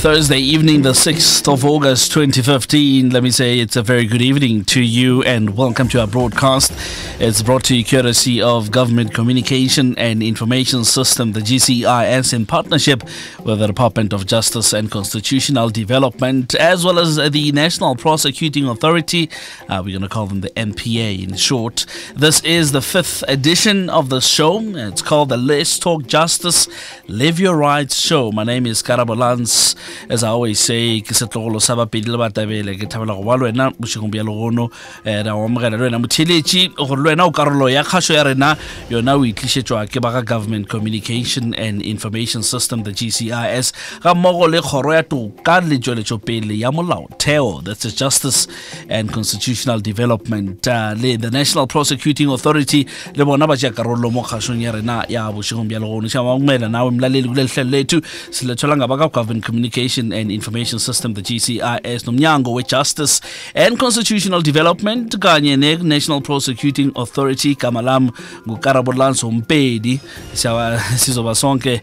Thursday evening, the 6th of August 2015. Let me say it's a very good evening to you and welcome to our broadcast. It's brought to you courtesy of Government Communication and Information System, the GCIS, in partnership with the Department of Justice and Constitutional Development, as well as the National Prosecuting Authority. We're going to call them the NPA in short. This is the 5th edition of the show. It's called the Let's Talk Justice, Live Your Rights show. My name is Karabolans. As I always say, ke setlogolo sa ba pedi le batabele ke thabela go ba le wena boshegong bja legono ra o mogela le wena motheletši gore le wena o karolo ya kgaso ya rena yona o itlišetšwa ke ba ga Government Communication and Information System, the GCIS, ga mmogo le kgoro ya toka le tšweletšopele ya molaotheo, that's the Justice and Constitutional Development, le the National Prosecuting Authority le bona ba tšea karolo mo kgasong ya rena ya bošegong bja legono. Xa ba ngmela nawe mlaleli kule lihlelo lethu silethola ngaba ka Government Communication and Information System, the GCIS, nomnyango we-Justice and Constitutional Development kanye ne-National Prosecuting Authority. Gama lam nguKarabolanso Mpedi. Sizoba sonke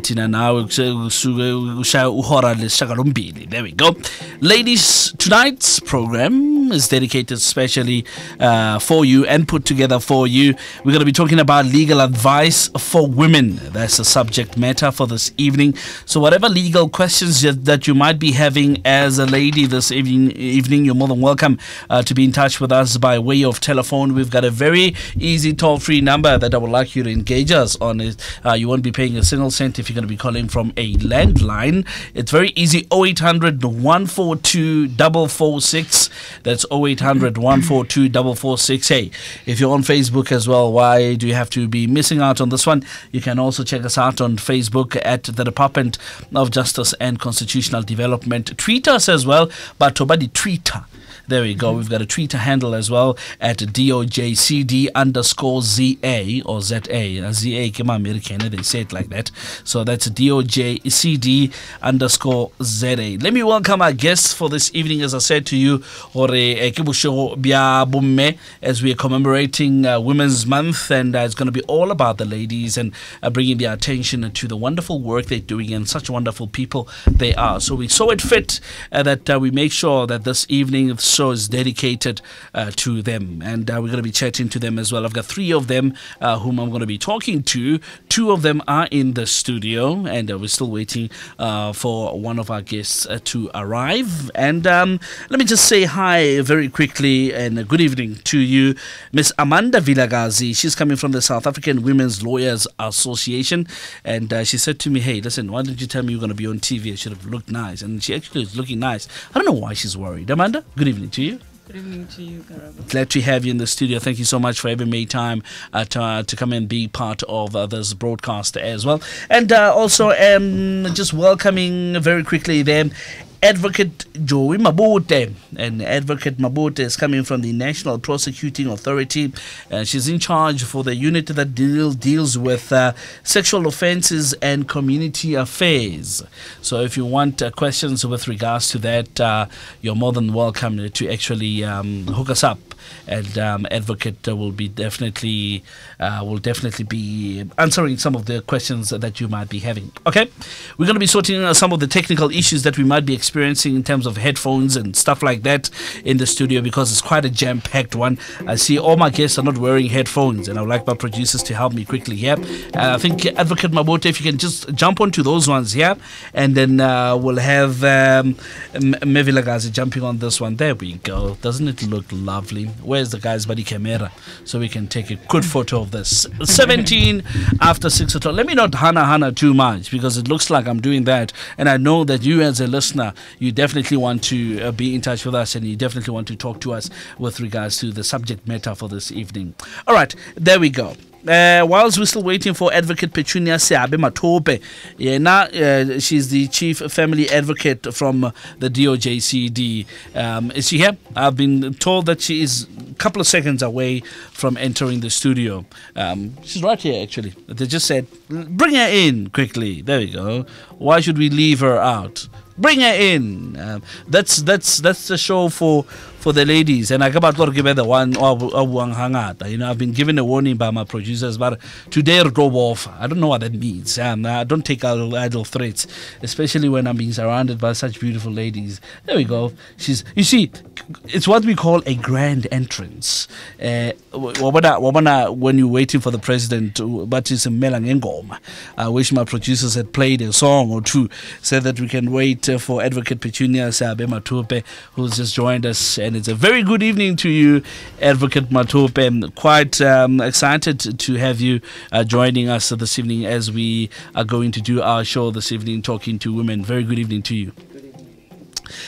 thina nawe kushaya uhora lesishagalombili. There we go. Ladies, tonight's program is dedicated especially for you and put together for you. We're going to be talking about legal advice for women. That's the subject matter for this evening. So whatever legal questions that you might be having as a lady this evening, you're more than welcome to be in touch with us by way of telephone. We've got a very easy toll-free number that I would like you to engage us on. You won't be paying a single cent if you're going to be calling from a landline. It's very easy, 0800 142 446. That's 0800 142 446. Hey, if you're on Facebook as well, why do you have to be missing out on this one? You can also check us out on Facebook at the Department of Justice and Constitutional Development. Tweet us as well, but Tobadi Twitter. There we go. We've got a Twitter handle as well at DoJ&CD _ZA or ZA. ZA came American, they say it like that. So that's DoJ&CD _ZA. Let me welcome our guests for this evening. As I said to you, as we are commemorating Women's Month, and it's going to be all about the ladies and bringing their attention to the wonderful work they're doing and such wonderful people they are. So we saw it fit that we make sure that this evening show is dedicated to them, and we're going to be chatting to them as well. I've got 3 of them whom I'm going to be talking to. 2 of them are in the studio, and we're still waiting for one of our guests to arrive. And let me just say hi very quickly and a good evening to you, Miss Amanda Vilakazi. She's coming from the South African Women's Lawyers Association, and she said to me, hey, listen, why didn't you tell me you're going to be on TV? I should have looked nice. And she actually is looking nice. I don't know why she's worried. Amanda, good evening to you. Good evening to you, Karabo. Glad to have you in the studio. Thank you so much for having made time to come and be part of this broadcast as well. And also just welcoming very quickly there Advocate Joey Mabote. And Advocate Mabote is coming from the National Prosecuting Authority. She's in charge for the unit that deals with sexual offences and community affairs. So if you want questions with regards to that, you're more than welcome to actually hook us up. And Advocate will definitely be answering some of the questions that you might be having. Okay, we're going to be sorting some of the technical issues that we might be experiencing in terms of headphones and stuff like that in the studio, because it's quite a jam-packed one. I see all my guests are not wearing headphones, and I would like my producers to help me quickly here. I think Advocate Mabote, if you can just jump onto those ones here, and then we'll have Vilakazi jumping on this one. There we go. Doesn't it look lovely? Where's the guy's buddy camera so we can take a good photo of this? 17 after 6 o'clock. Let me not hana too much, because it looks like I'm doing that, and I know that you as a listener, you definitely want to be in touch with us, and you definitely want to talk to us with regards to the subject matter for this evening. All right, there we go. Whilst we're still waiting for Advocate Petunia Seabi-Mathope, she's the Chief Family Advocate from the DoJ&CD. Is she here? I've been told that she is a couple of seconds away from entering the studio. She's right here, actually. They just said, bring her in quickly. There we go. Why should we leave her out? Bring her in. That's the show for for the ladies. And I got about to give the one hangata. You know, I've been given a warning by my producers, but today go off. I don't know what that means. I don't take idle threats, especially when I'm being surrounded by such beautiful ladies. There we go. You see, it's what we call a grand entrance. When you're waiting for the president, but it's a melangengoma. I wish my producers had played a song or two so that we can wait for Advocate Petunia Seabi-Mathope, who's just joined us. And it's a very good evening to you, Advocate Mathope. I'm quite excited to have you joining us this evening as we are going to do our show this evening, talking to women. Very good evening to you.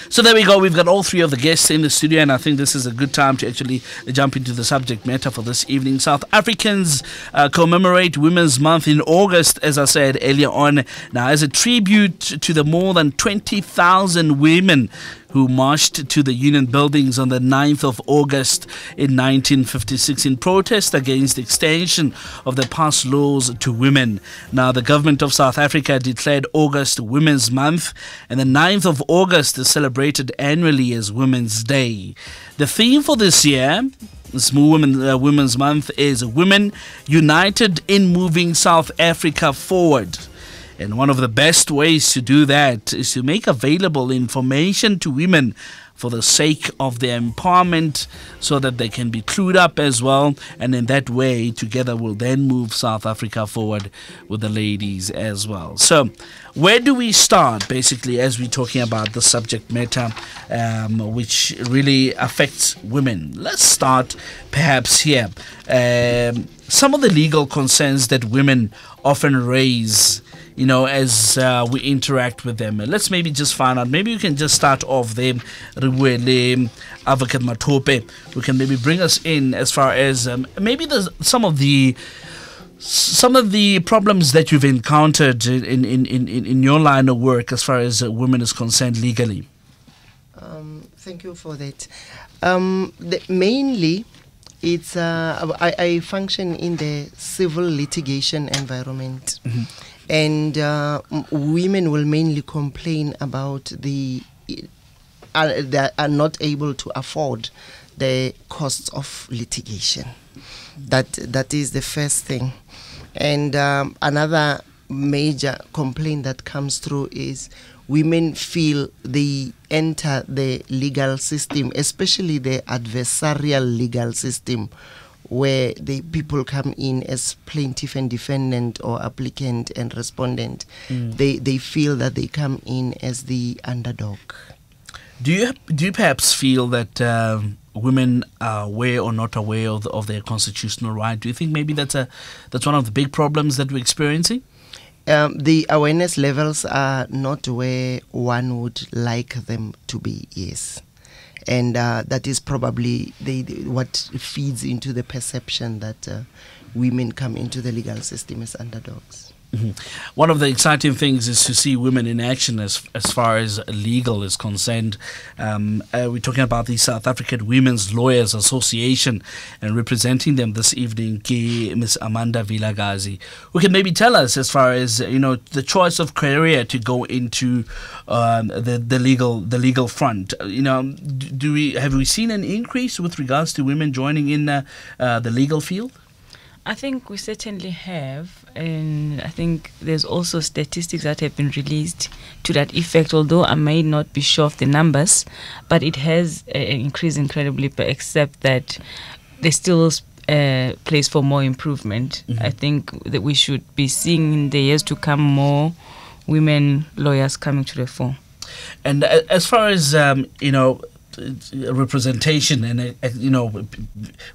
So there we go. We've got all three of the guests in the studio, and I think this is a good time to actually jump into the subject matter for this evening. South Africans commemorate Women's Month in August, as I said earlier on. Now, as a tribute to the more than 20,000 women who marched to the Union buildings on the 9th of August in 1956 in protest against the extension of the past laws to women. Now, the government of South Africa declared August Women's Month, and the 9th of August is celebrated annually as Women's Day. The theme for this year, this Women's Month, is Women United in Moving South Africa Forward. And one of the best ways to do that is to make available information to women for the sake of their empowerment so that they can be clued up as well. And in that way, together we'll then move South Africa forward with the ladies as well. So where do we start, basically, as we're talking about the subject matter, which really affects women? Let's start perhaps here. Some of the legal concerns that women often raise, you know, as we interact with them. Let's maybe just find out. Maybe you can just start off there, Advocate Mathope, who can maybe bring us in as far as maybe there's some of the problems that you've encountered in your line of work as far as women is concerned legally. Thank you for that. Mainly, it's I function in the civil litigation environment. Mm-hmm. And women will mainly complain about they are not able to afford the costs of litigation. That is the first thing. And another major complaint that comes through is women feel they enter the legal system, especially the adversarial legal system, where the people come in as plaintiff and defendant or applicant and respondent. They feel that they come in as the underdog. Do you perhaps feel that women are aware or not aware of their constitutional right? Do you think maybe that's one of the big problems that we're experiencing? The awareness levels are not where one would like them to be, yes. And that is probably what feeds into the perception that women come into the legal system as underdogs. Mm-hmm. One of the exciting things is to see women in action as far as legal is concerned. We're talking about the South African Women's Lawyers Association, and representing them this evening, Ms. Amanda Vilakazi, who can maybe tell us as far as the choice of career to go into the legal front. Have we seen an increase with regards to women joining in the legal field? I think we certainly have, and I think there's also statistics that have been released to that effect, although I may not be sure of the numbers, but it has increased incredibly, except that there's still place for more improvement. Mm-hmm. I think that we should be seeing in the years to come more women lawyers coming to the fore. And as far as, representation and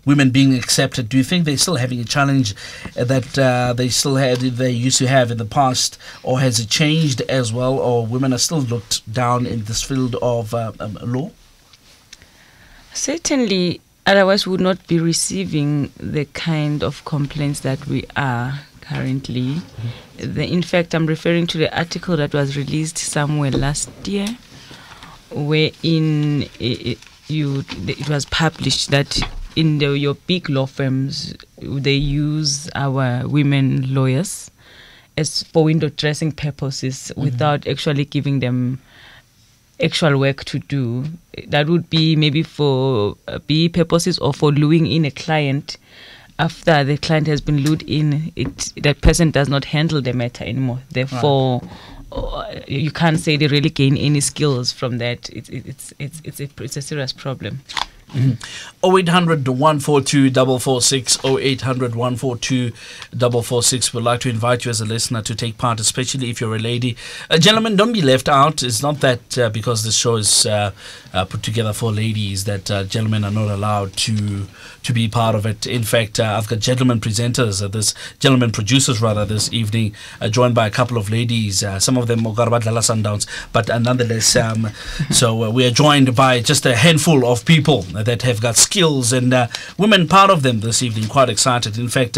women being accepted, do you think they're still having a challenge that they used to have in the past, or has it changed as well, or women are still looked down in this field of law? Certainly, otherwise we would not be receiving the kind of complaints that we are currently. Mm-hmm. In fact, I'm referring to the article that was released somewhere last year, wherein it was published that in your big law firms, they use our women lawyers as for window dressing purposes, mm-hmm. without actually giving them actual work to do. That would be maybe for BE purposes or for luring in a client. After the client has been lured in, that person does not handle the matter anymore. Therefore, you can't say they really gain any skills from that. It's a serious problem. 0800 142 446 0800 142 446. We'd like to invite you as a listener to take part, especially if you're a lady. Gentlemen, don't be left out. It's not that because the show is put together for ladies that gentlemen are not allowed to be part of it. In fact, I've got gentlemen presenters, gentlemen producers rather, this evening, joined by a couple of ladies. Some of them Ogarabadlala Sundowns, but nonetheless, so we are joined by just a handful of people that have got skills and women part of them this evening. Quite excited. In fact,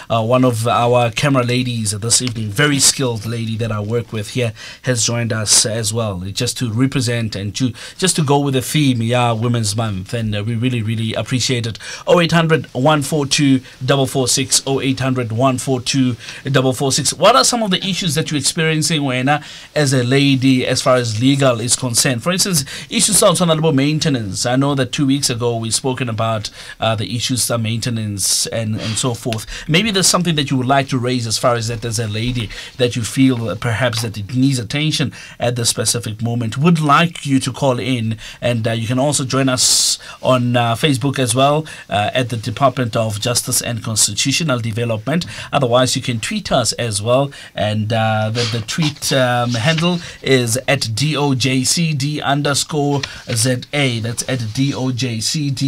one of our camera ladies this evening, very skilled lady that I work with here, has joined us as well, just to represent and just to go with the theme, Women's Month, and we really appreciate it. 0800 142 446 0800 142 446. What are some of the issues that you're experiencing when as a lady as far as legal is concerned? For instance, issues on maintenance. I know that 2 weeks ago we've spoken about the issues of maintenance and so forth. Maybe there's something that you would like to raise as far as that as a lady that you feel perhaps that it needs attention at this specific moment. Would like you to call in, and you can also join us on Facebook as well at the Department of Justice and Constitutional Development. Otherwise, you can tweet us as well, and the tweet handle is at DoJ&CD_ZA. That's at DoJ&CD_ZA.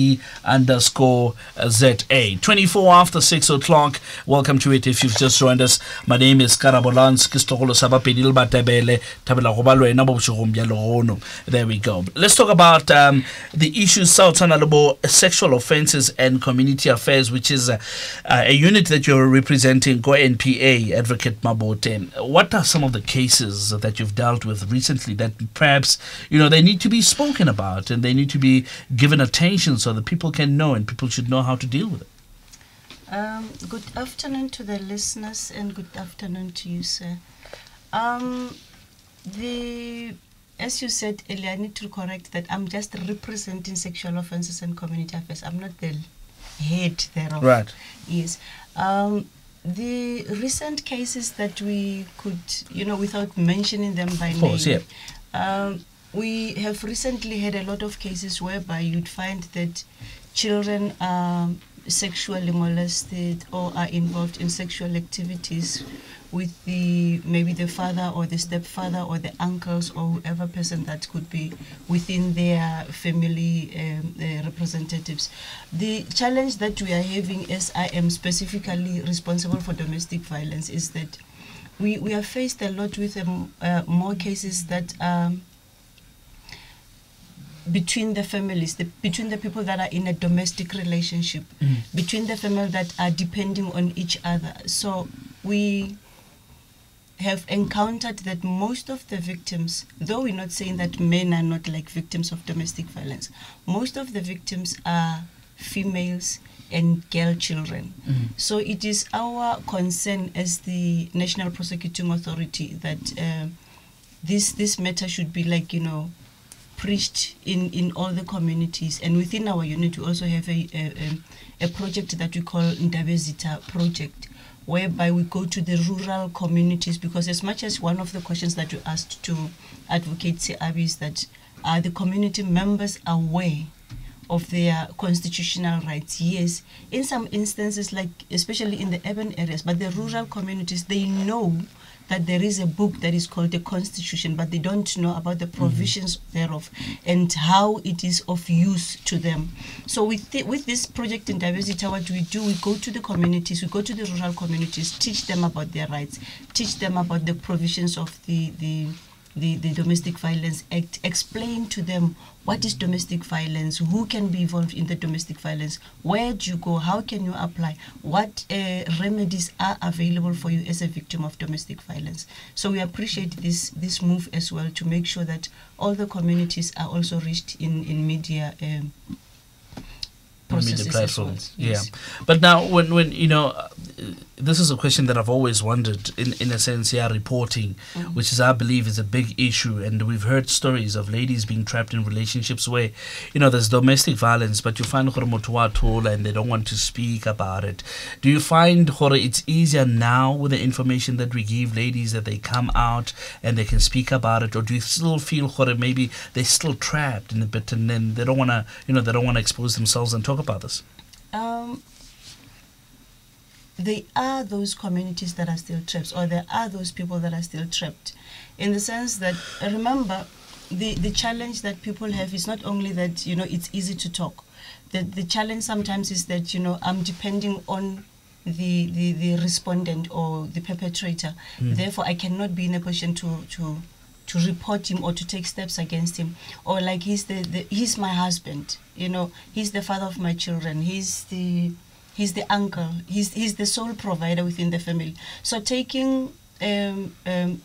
24 after 6 o'clock. Welcome to it if you've just joined us. My name is Karabolans Kistokolo Sabapedil Batebele Tabela Robalo Nabo. There we go. Let's talk about the issues sexual offences and community affairs, which is a unit that you're representing, GoNPA, Advocate Mabote. What are some of the cases that you've dealt with recently that perhaps they need to be spoken about and they need to be given attention so that people can know and people should know how to deal with it? Good afternoon to the listeners and good afternoon to you, sir. As you said earlier, I need to correct that I'm just representing sexual offences and community affairs. I'm not the head thereof. Right. Yes. The recent cases that we could, without mentioning them by name, yeah. We have recently had a lot of cases whereby you'd find that children are sexually molested or are involved in sexual activities with maybe the father or the stepfather or the uncles or whoever person that could be within their family representatives. The challenge that we are having, as I am specifically responsible for domestic violence, is that we are faced a lot with more cases that are between the families, between the people that are in a domestic relationship, between the families that are depending on each other. So we have encountered that most of the victims, though we're not saying that men are not like victims of domestic violence, most of the victims are females and girl children. So it is our concern as the National Prosecuting Authority that this matter should be preached in all the communities. And within our unit we also have a project that we call Ndabezita project, whereby we go to the rural communities, because as much as one of the questions that you asked to Advocate Seabi is that are the community members aware of their constitutional rights? Yes, in some instances, like especially in the urban areas, but the rural communities, they know that there is a book that is called the Constitution, but they don't know about the provisions thereof and how it is of use to them. So with this project in Diversity, what we do, we go to the communities, we go to the rural communities, teach them about their rights, teach them about the provisions of the Domestic Violence Act, explain to them what is domestic violence, who can be involved in the domestic violence, where do you go, how can you apply, what remedies are available for you as a victim of domestic violence. So we appreciate this move as well, to make sure that all the communities are also reached in media processes media as well. platforms. Yes. Yeah. But now, when this is a question that I've always wondered, in a sense, reporting, which is, I believe, is a big issue. And we've heard stories of ladies being trapped in relationships where, there's domestic violence, but you find and they don't want to speak about it. Do you find it's easier now with the information that we give ladies that they come out and they can speak about it, or do you still feel maybe they're still trapped in a bit and then they don't want to, they don't want to expose themselves and talk about this? There are those communities that are still trapped, or there are those people that are still trapped, in the sense that, remember, the challenge that people have is not only that, it's easy to talk. The challenge sometimes is that, I'm depending on the respondent or the perpetrator. Therefore, I cannot be in a position to report him or to take steps against him. Or like, he's my husband, he's the father of my children, he's the uncle, he's the sole provider within the family. So taking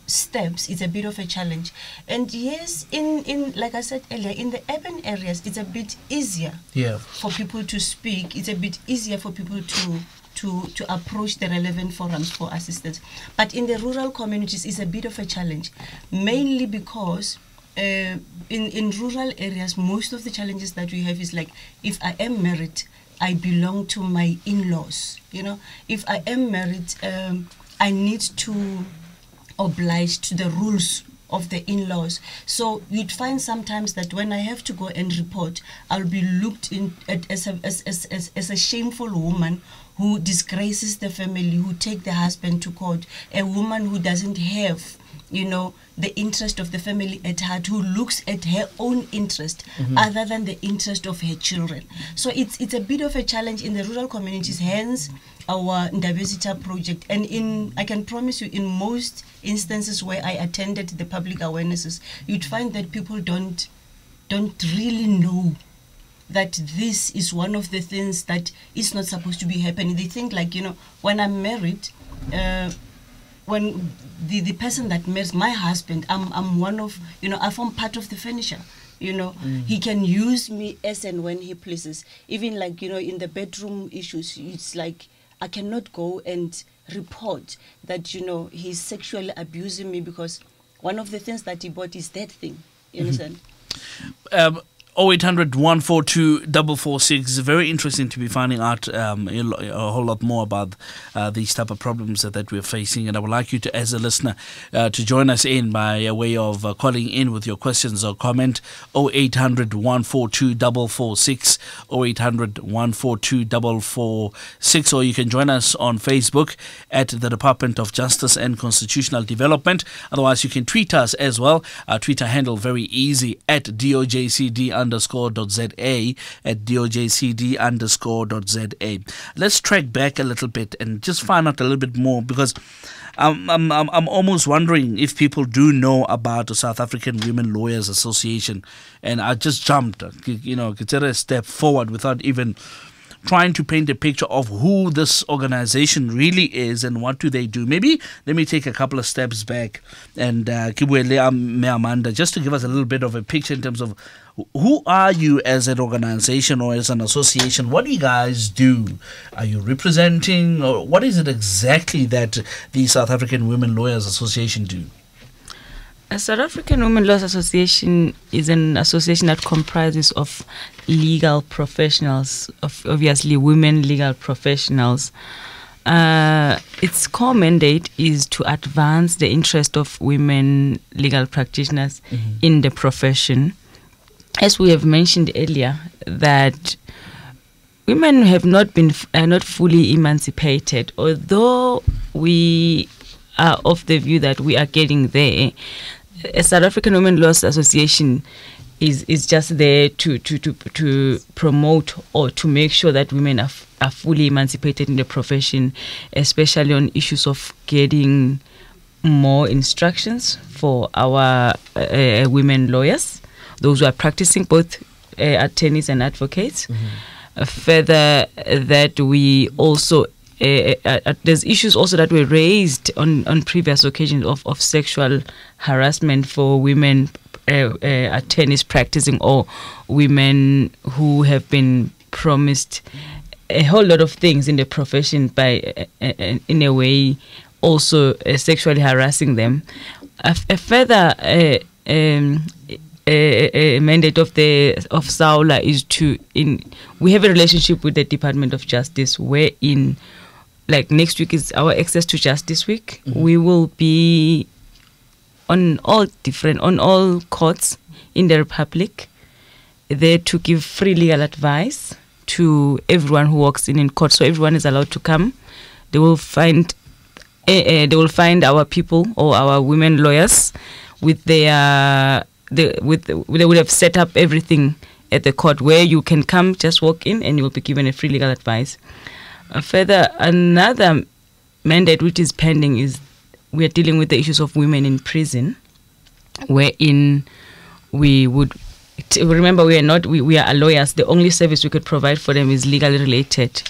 steps is a bit of a challenge. And yes, in like I said earlier, in the urban areas, it's a bit easier for people to speak. It's a bit easier for people to approach the relevant forums for assistance. But in the rural communities, it's a bit of a challenge, mainly because in rural areas, most of the challenges that we have is like, if I am married, I belong to my in-laws. If I am married, I need to oblige to the rules of the in-laws. So you'd find sometimes that when I have to go and report, I'll be looked at as a shameful woman who disgraces the family, who take the husband to court, a woman who doesn't have, the interest of the family at heart, who looks at her own interest other than the interest of her children. So it's a bit of a challenge in the rural communities, hence our Ndabezita project. And I can promise you, in most instances where I attended the public awarenesses, you'd find that people don't really know that this is one of the things that is not supposed to be happening. They think like, when I'm married, when the person that marries my husband, I'm one of, I form part of the furniture. He can use me as and when he pleases. Even like, in the bedroom issues, it's like I cannot go and report that, he's sexually abusing me because one of the things that he bought is that thing. You understand? 0800 142 446. Very interesting to be finding out a whole lot more about these type of problems that we're facing. And I would like you to, as a listener, to join us in by way of calling in with your questions or comment. 0800 142 446, 0800 142 446. Or you can join us on Facebook at the Department of Justice and Constitutional Development. Otherwise, you can tweet us as well. Our Twitter handle, very easy, at DoJ&CD_.za, at DoJ&CD_.za. Let's track back a little bit and just find out a little bit more, because I'm almost wondering if people do know about the South African Women Lawyers Association. And I just jumped, consider a step forward without even trying to paint a picture of who this organization really is and what do they do. Maybe let me take a couple of steps back and Amanda, just to give us a little bit of a picture in terms of who are you as an organization or as an association? What do you guys do? Are you representing, or what is it exactly that the South African Women Lawyers Association do? A South African Women Lawyers Association is an association that comprises of legal professionals, obviously women legal professionals. Its core mandate is to advance the interest of women legal practitioners in the profession. As we have mentioned earlier, that women are not fully emancipated, although we are of the view that we are getting there. A South African Women Lawyers Association is just there to promote or to make sure that women are fully emancipated in the profession, especially on issues of getting more instructions for our women lawyers, those who are practicing, both attorneys and advocates. Further, that we also there's issues also that were raised on previous occasions of sexual harassment for women attorneys practicing, or women who have been promised a whole lot of things in the profession by, in a way, also sexually harassing them. A further mandate of SAWLA is we have a relationship with the Department of Justice, wherein, like, next week is our Access to Justice week. We will be on all courts in the Republic, there to give free legal advice to everyone who walks in court. So everyone is allowed to come. They will find our people or our women lawyers with they would have set up everything at the court where you can come, just walk in, and you will be given a free legal advice. Further, another mandate which is pending is we are dealing with the issues of women in prison, wherein we would remember we are lawyers. The only service we could provide for them is legally related.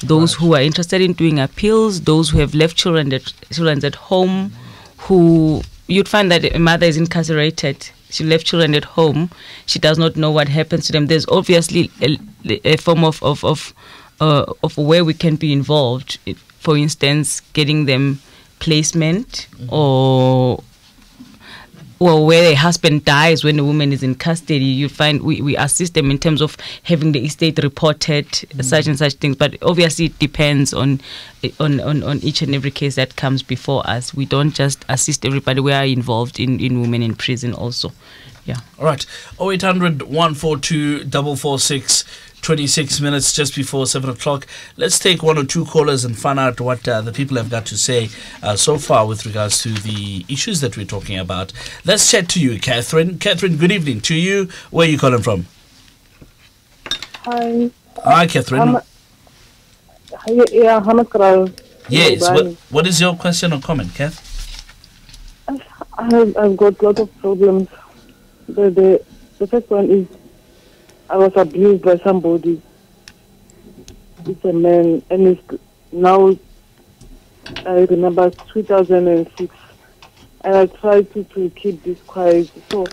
Those who are interested in doing appeals, those who have left children at home, who you'd find that a mother is incarcerated. She left children at home. She does not know what happens to them. There's obviously a form of where we can be involved. For instance, getting them placement, or where a husband dies when a woman is in custody. You find we assist them in terms of having the estate reported, such and such things. But obviously it depends on each and every case that comes before us. We don't just assist everybody. We are involved in women in prison also. Yeah. All right. 0800 142 446. 26 minutes just before 7 o'clock. Let's take one or two callers and find out what the people have got to say so far with regards to the issues that we're talking about. Let's chat to you, Catherine. Catherine, good evening to you. Where are you calling from? Hi. Hi, Catherine. Yes. What is your question or comment, Kath? I've got a lot of problems. The first one is I was abused by somebody. It's a man, and it's now, I remember 2006, and I tried to keep this quiet. So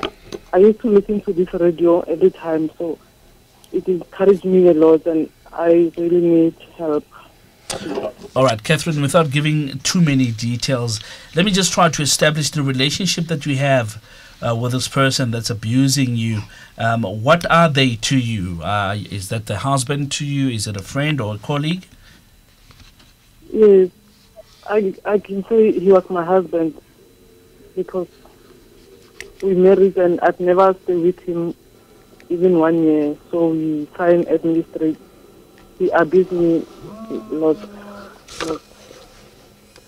I used to listen to this radio every time, so it encouraged me a lot, and I really need help. All right, Catherine, without giving too many details, let me just try to establish the relationship that we have with this person that's abusing you. What are they to you? Is that the husband to you? Is it a friend or a colleague? Yes, I can say he was my husband, because we married and I'd never stayed with him even 1 year. So we signed administrate. He abused me a lot.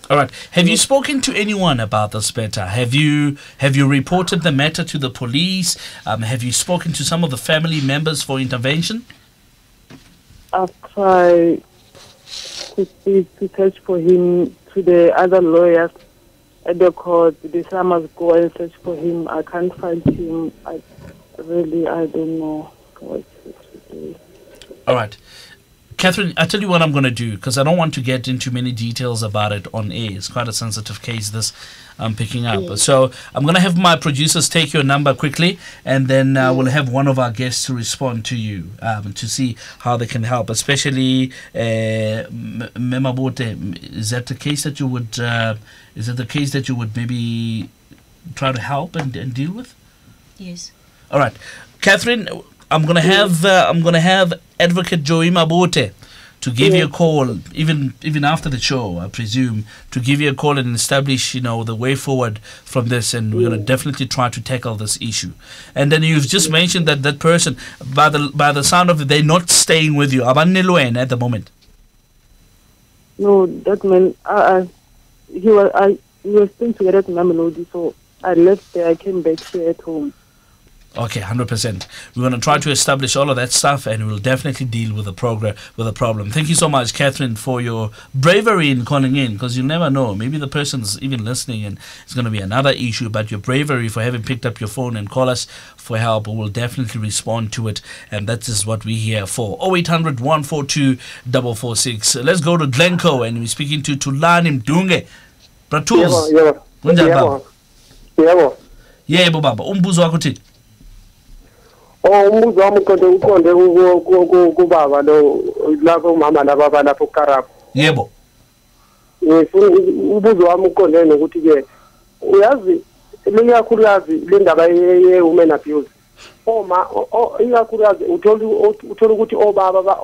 All right. Have you spoken to anyone about this matter? Have you reported the matter to the police? Have you spoken to some of the family members for intervention? I've tried to search for him to the other lawyers at the court. They say I must go and search for him. I can't find him. I don't know what to do. All right. Catherine, I'll tell you what I'm going to do, because I don't want to get into many details about it on air. It's quite a sensitive case, this I'm picking up. Yeah. So I'm going to have my producers take your number quickly, and then we'll have one of our guests to respond to you to see how they can help, especially Mabote. Is that the case that you would maybe try to help and deal with? Yes. All right. Catherine, I'm gonna have Advocate Joey Mabote to give you a call, even after the show, I presume, to give you a call and establish, the way forward from this, and we're gonna definitely try to tackle this issue. And then you've just mentioned that person, by the sound of it, they're not staying with you. Abanilwen at the moment. No, that man, he was staying together at Mamelodi, so I left there. I came back here at home. Okay, 100%. We're going to try to establish all of that stuff, and we'll definitely deal with the problem. Thank you so much, Catherine, for your bravery in calling in, because you never know. Maybe the person's even listening, and it's going to be another issue. But your bravery for having picked up your phone and call us for help, we'll definitely respond to it, and that is what we're here for. 0800 142 446. Let's go to Glencoe, and we're speaking to Tulani Mdunge. Bratus. Yebo. Yebo baba. Umbuzo wakho uthini? umbuzo wami uqonde kubaba lo lapho umama lababa lapho Karabo. Yebo. Umbuzo wami uqonde nokuthi ke uyazi leyakhulukazi le ndaba ye women abuse. Iyakhulukazi uthola ukuthi obaba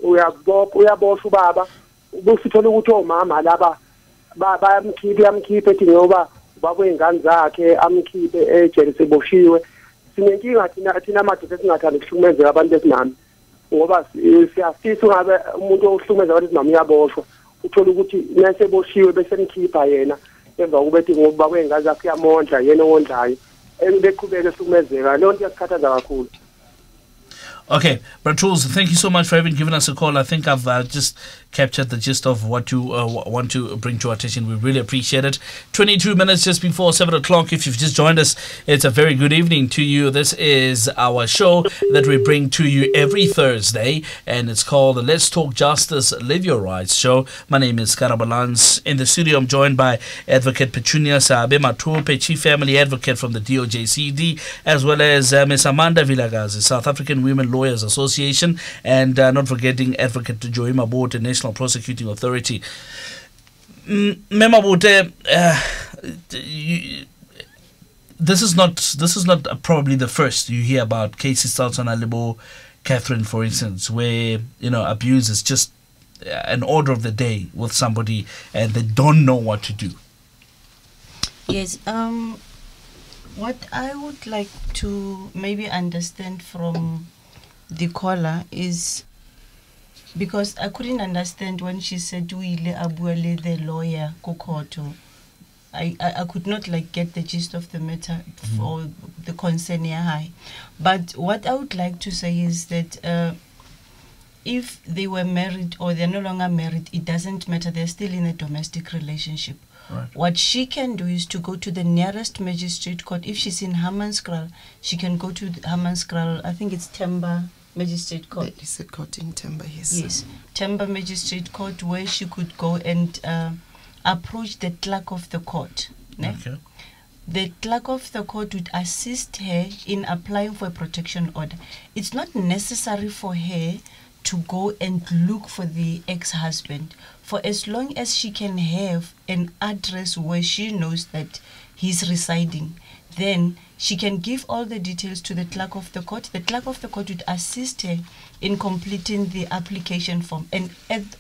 uyaboshwa ubaba ubusithola ukuthi omama laba bayamkhipha ethi ngoba babuyengane zakhe amkhiphe ejele seboshiwe. Sinenkinga thina madoda singathanda ukuhlukumezeka abantu besinami ngoba siyafisa ungabe umuntu ohlukumeza abantu besinami uyaboshwa uthola ukuthi neseboshiwe bese mkhipha yena emva kokuthi ngoba babuyengane zakhe uyamondla yena owondlayo beqhubeke ehlukumezeka leyo nto iyasikhathaza kakhulu. Okay, Bratules, thank you so much for having given us a call. I think I've just captured the gist of what you want to bring to our attention. We really appreciate it. 22 minutes just before 7 o'clock. If you've just joined us, it's a very good evening to you. This is our show that we bring to you every Thursday, and it's called the Let's Talk Justice, Live Your Rights show. My name is Karabalans. In the studio, I'm joined by Advocate Petunia Seabi-Mathope, Chief Family Advocate from the DoJ&CD, as well as Ms. Amanda Vilakazi, South African Women Lawyers Association, and not forgetting Advocate Mabote, National Prosecuting Authority. Mabote, this is not probably the first you hear about cases out on Alibo, Catherine, for instance, where abuse is just an order of the day with somebody and they don't know what to do. Yes. What I would like to maybe understand from the caller is, because I couldn't understand when she said Uile Abuele, the lawyer Kokoto. I could not get the gist of the matter for the concern here high. But what I would like to say is that if they were married or they're no longer married, it doesn't matter. They're still in a domestic relationship. Right. What she can do is to go to the nearest magistrate court. If she's in Hammanskraal, she can go to Hammanskraal. I think it's Temba Magistrate Court. There is a court in Temba, yes. Yes, Temba Magistrate Court, where she could go and approach the clerk of the court. Okay. The clerk of the court would assist her in applying for a protection order. It's not necessary for her to go and look for the ex-husband, for as long as she can have an address where she knows that he's residing, then she can give all the details to the clerk of the court. The clerk of the court would assist her in completing the application form, and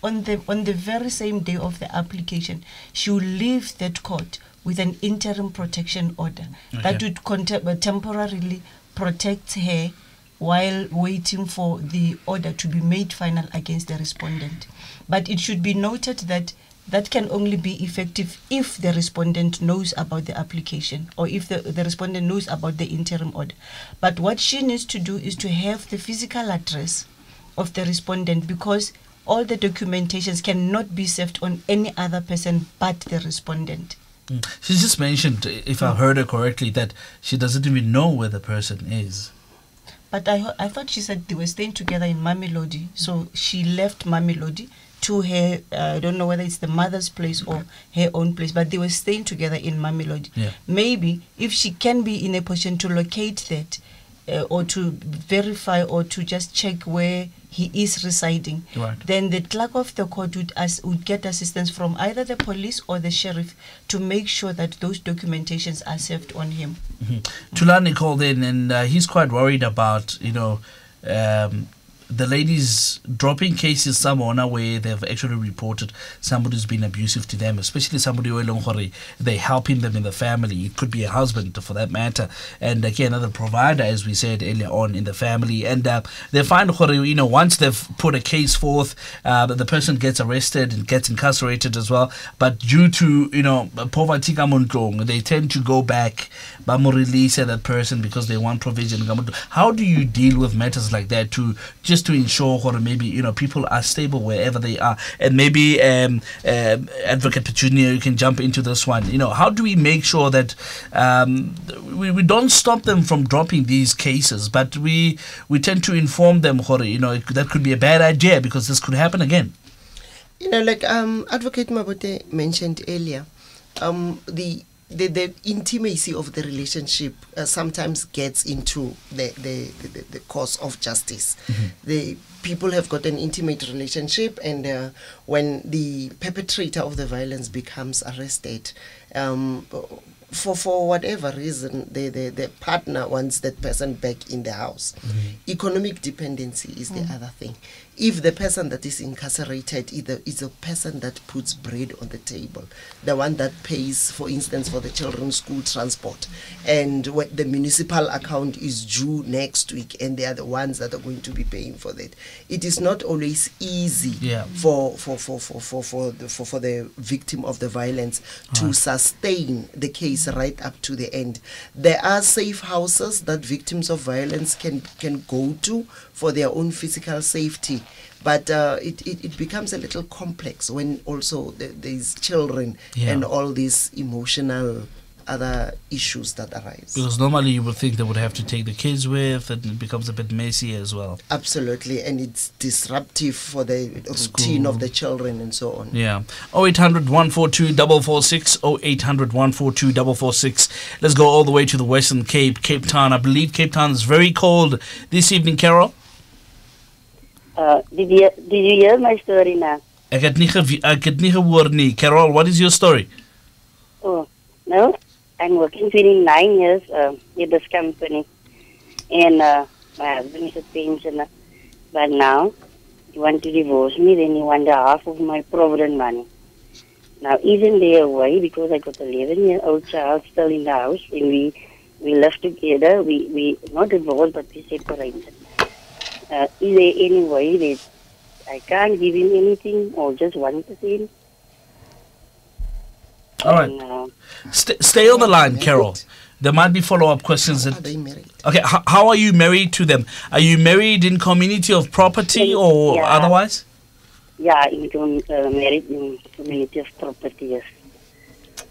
on the very same day of the application, she will leave that court with an interim protection order that would temporarily protect her while waiting for the order to be made final against the respondent. But it should be noted that that can only be effective if the respondent knows about the application, or if the respondent knows about the interim order. But what she needs to do is to have the physical address of the respondent, because all the documentations cannot be served on any other person but the respondent. She just mentioned, if I heard her correctly, that she doesn't even know where the person is. But I thought she said they were staying together in Mamelodi. So she left Mamelodi to her, I don't know whether it's the mother's place or her own place, but they were staying together in Mamelodi. Yeah. Maybe if she can be in a position to locate that, or to verify or to just check where he is residing, right, then the clerk of the court would get assistance from either the police or the sheriff to make sure that those documentations are served on him. Tulani called in, and he's quite worried about, the ladies dropping cases somewhere where they've actually reported somebody who's been abusive to them, especially somebody who they're helping them in the family. It could be a husband for that matter, and again another provider, as we said earlier on, in the family. And they find, once they've put a case forth, the person gets arrested and gets incarcerated as well. But due to poverty, they tend to go back, release that person because they want provision. How do you deal with matters like that just to ensure or maybe people are stable wherever they are? And maybe Advocate Petunia, you can jump into this one. How do we make sure that we don't stop them from dropping these cases, but we tend to inform them that could be a bad idea because this could happen again? Like Advocate Mabote mentioned earlier, the the intimacy of the relationship sometimes gets into the cause of justice. The people have got an intimate relationship, and when the perpetrator of the violence becomes arrested, for whatever reason, the partner wants that person back in the house. Economic dependency is the other thing. If the person that is incarcerated is a person that puts bread on the table, the one that pays, for instance, for the children's school transport, and when the municipal account is due next week, and they are the ones that are going to be paying for that, it is not always easy for the victim of the violence to sustain the case right up to the end. There are safe houses that victims of violence can go to for their own physical safety. But it becomes a little complex when also there's children and all these emotional other issues that arise. Because normally you would think they would have to take the kids with, and it becomes a bit messy as well. Absolutely, and it's disruptive for the routine of the children and so on. Yeah. 0800 142 446, 0800 142 446. Let's go all the way to the Western Cape, Cape Town. I believe Cape Town is very cold this evening, Carol. Did you hear my story now? Ek het nie gehoor nie. Carol, what is your story? Oh, no. I'm working 29 years in this company. And my husband is a pensioner. But now, he wants to divorce me, then he wants half of my provident money. Now, isn't there a way, because I got an 11-year-old child still in the house, and we live together, we not divorced, but we separated. Is there any way that I can't give him anything, or just 1%? All right. Stay on the line, Carol. There might be follow-up questions. Are they married? Okay, how are you married to them? Are you married in community of property or otherwise? Yeah, married in community of property, yes.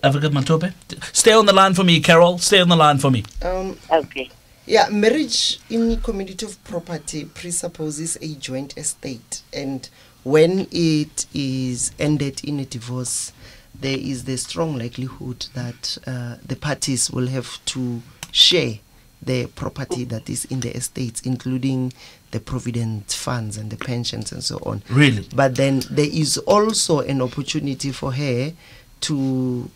Vilakazi, stay on the line for me, Carol. Stay on the line for me. Okay. Yeah, marriage in community of property presupposes a joint estate, and when it is ended in a divorce, there is the strong likelihood that the parties will have to share the property that is in the estates, including the provident funds and the pensions and so on. Really? But then there is also an opportunity for her to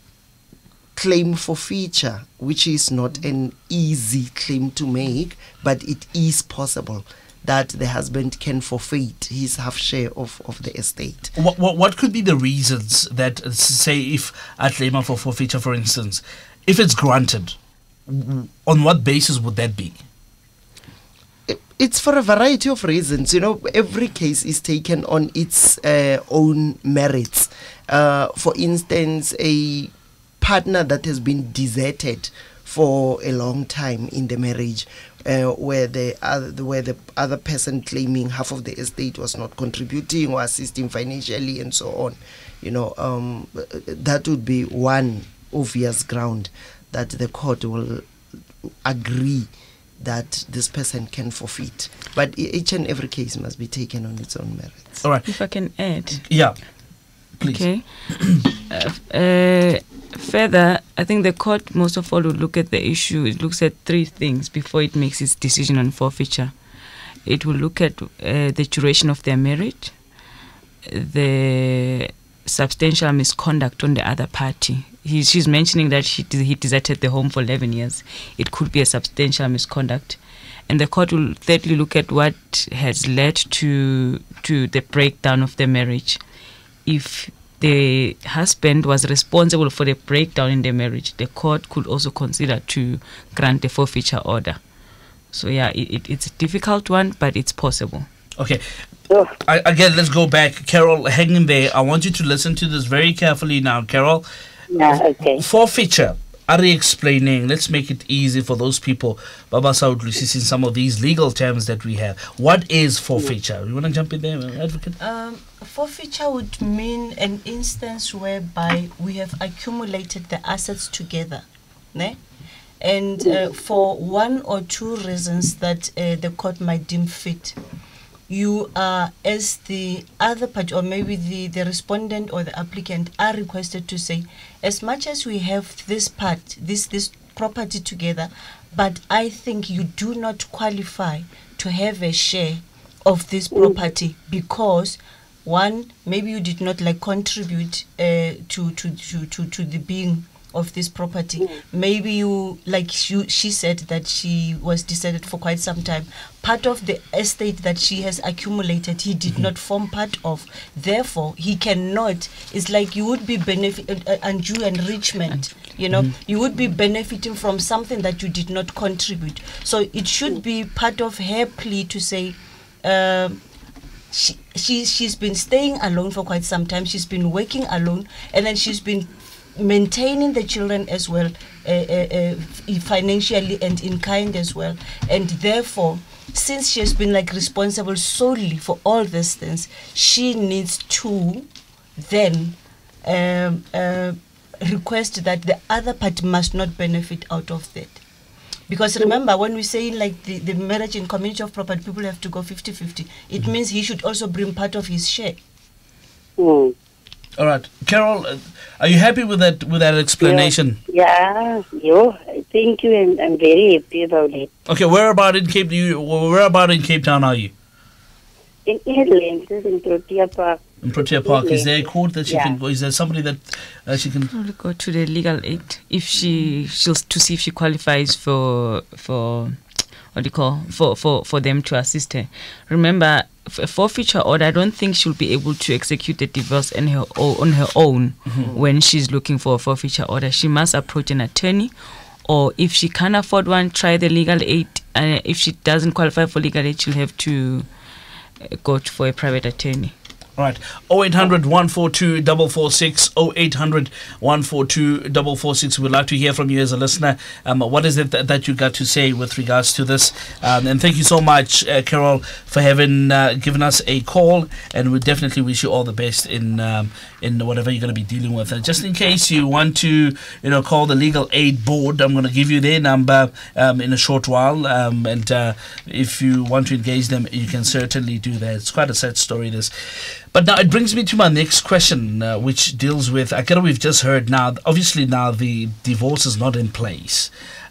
claim forfeiture, which is not an easy claim to make, but it is possible that the husband can forfeit his half share of the estate. What could be the reasons that, say, if I claim for forfeiture, for instance, if it's granted, on what basis would that be? It's for a variety of reasons. You know, every case is taken on its own merits. For instance, a partner that has been deserted for a long time in the marriage, where the other person claiming half of the estate was not contributing or assisting financially and so on, you know, that would be one obvious ground that the court will agree that this person can forfeit. But each and every case must be taken on its own merits. All right. If I can add. Yeah, please. Okay. Further, I think the court most of all would look at the issue. It looks at three things before it makes its decision on forfeiture. It will look at the duration of their marriage, the substantial misconduct on the other party. She's mentioning that he deserted the home for 11 years. It could be a substantial misconduct. And the court will thirdly look at what has led to the breakdown of the marriage. If the husband was responsible for the breakdown in the marriage, the court could also consider to grant a forfeiture order. So yeah, it's a difficult one, but it's possible. Okay. Again, let's go back. Carol, hang in there. I want you to listen to this very carefully now, Carol. Yeah, okay. Forfeiture. Are they explaining? Let's make it easy for those people. Baba Saudlusis in some of these legal terms that we have. What is forfeiture? You want to jump in there, Advocate? Forfeiture would mean an instance whereby we have accumulated the assets together, ne? And for one or two reasons that the court might deem fit, you are, as the other party, or maybe the respondent or the applicant, are requested to say, as much as we have this part, this property together, but I think you do not qualify to have a share of this property because, one, maybe you did not contribute to the being of this property. Maybe you, she said that she was deserted for quite some time. Part of the estate that she has accumulated, he did not form part of. Therefore, he cannot. It's like you would be undue enrichment. You would be benefiting from something that you did not contribute. So it should be part of her plea to say, she's been staying alone for quite some time. She's been working alone, and then she's been maintaining the children as well, financially and in kind as well. And therefore, since she has been responsible solely for all these things, she needs to then request that the other party must not benefit out of that. Because remember, when we say the marriage in community of property, people have to go 50-50. It means he should also bring part of his share. All right, Carol, are you happy with that explanation? Yeah, thank you, and I'm very happy about it. Okay, where about in Cape Town are you? In Lenses, in Protea Park. In Protea Park, is there a court that she can go? Is there somebody that she can probably go to the legal aid if she'll to see if she qualifies for what do you call for them to assist her. Remember, a forfeiture order, I don't think she'll be able to execute the divorce on her own when she's looking for a forfeiture order. She must approach an attorney, or if she can't afford one, try the legal aid. And if she doesn't qualify for legal aid, she'll have to go for a private attorney. All right, 0800 142 446, 0800 142 446. We'd like to hear from you as a listener. What is it that you got to say with regards to this? And thank you so much, Carol, for having given us a call. And we definitely wish you all the best in whatever you're going to be dealing with. And just in case you want to, call the Legal Aid Board, I'm going to give you their number in a short while. And if you want to engage them, you can certainly do that. It's quite a sad story, this. But now it brings me to my next question, which deals with, we've just heard now, obviously now the divorce is not in place.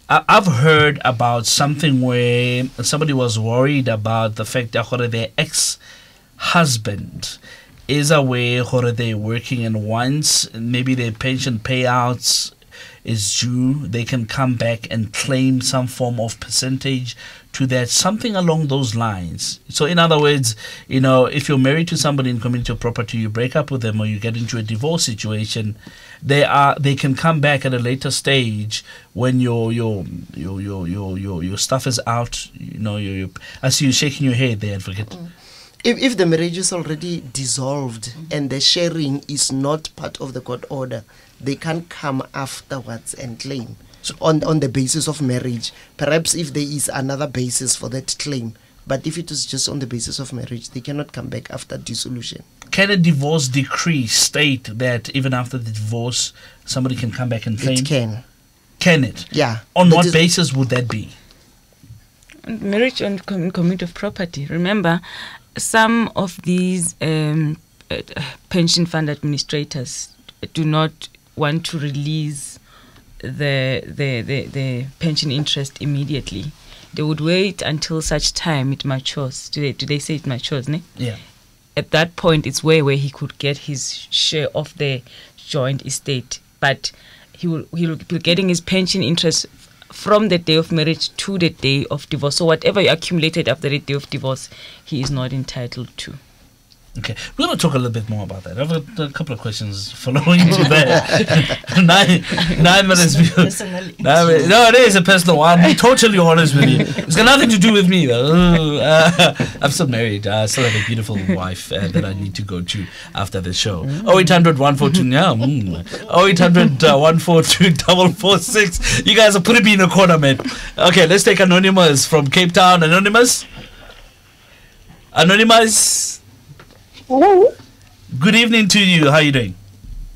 I've heard about something where somebody was worried about the fact that their ex-husband is aware that they're working, and once maybe their pension payouts is due, they can come back and claim some form of percentage to that, something along those lines. So in other words, if you're married to somebody in community of property, you break up with them or you get into a divorce situation, they can come back at a later stage when your stuff is out. I see you shaking your head there, advocate. If the marriage is already dissolved and the sharing is not part of the court order, they can come afterwards and claim. So on the basis of marriage, perhaps if there is another basis for that claim, but if it is just on the basis of marriage, they cannot come back after dissolution. Can a divorce decree state that even after the divorce, somebody can come back and claim? It can. Can it? Yeah. On what basis would that be? Marriage on community of property. Remember, some of these pension fund administrators do not want to release the pension interest immediately. They would wait until such time it matures. Do they say it matures, ne? Yeah. At that point, it's where he could get his share of the joint estate. But he will be getting his pension interest from the day of marriage to the day of divorce. So whatever you accumulated after the day of divorce, he is not entitled to. Okay, we're going to talk a little bit more about that. I've got a couple of questions following to that. 9 minutes. No, it is a personal one. I'm totally honest with you. It's got nothing to do with me, though. I'm still married. I still have a beautiful wife that I need to go to after the show. 0800 142 0800 142 446. You guys are putting me in a corner, man. Okay, let's take Anonymous from Cape Town. Anonymous? Hello. Good evening to you. How are you doing?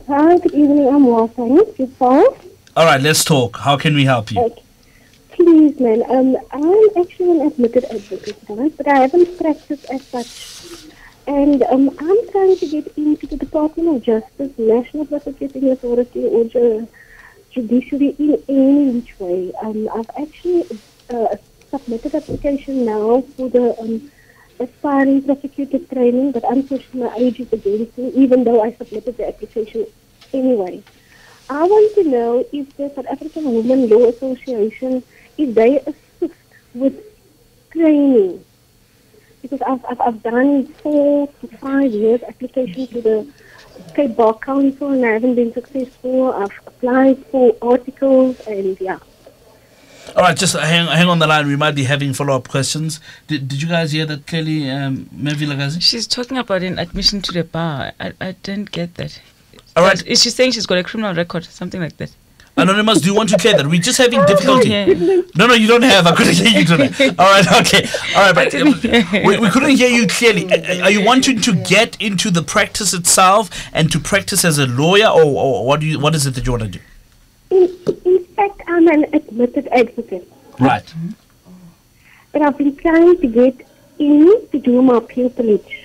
Hi, good evening. I'm well, thanks. Yourself? All right, let's talk. How can we help you? Okay. Please, man. I'm actually an admitted advocate, right? But I haven't practiced as such. And I'm trying to get into the Department of Justice, National Prosecuting Authority, or judiciary in any which way. I've actually submitted application now for the aspiring prosecutor training, but unfortunately my age is against me, even though I submitted the application anyway. I want to know if the South African Women Law Association, if they assist with training, because I've done 4 to 5 years application to the Cape Bar Council and I haven't been successful. I've applied for articles and yeah. All right, just hang on the line. We might be having follow-up questions. Did you guys hear that clearly, Vilakazi? She's talking about an admission to the bar. I didn't get that. All right. Is she saying she's got a criminal record, something like that? Anonymous, do you want to clear that? We're just having difficulty. Yeah. No, you don't have. I couldn't hear you today. All right, okay. All right, but we couldn't hear you clearly. Are you wanting to get into the practice itself and to practice as a lawyer, or what is it that you want to do? In fact, I'm an admitted advocate. Right. But I've been trying to get in to do my pupillage.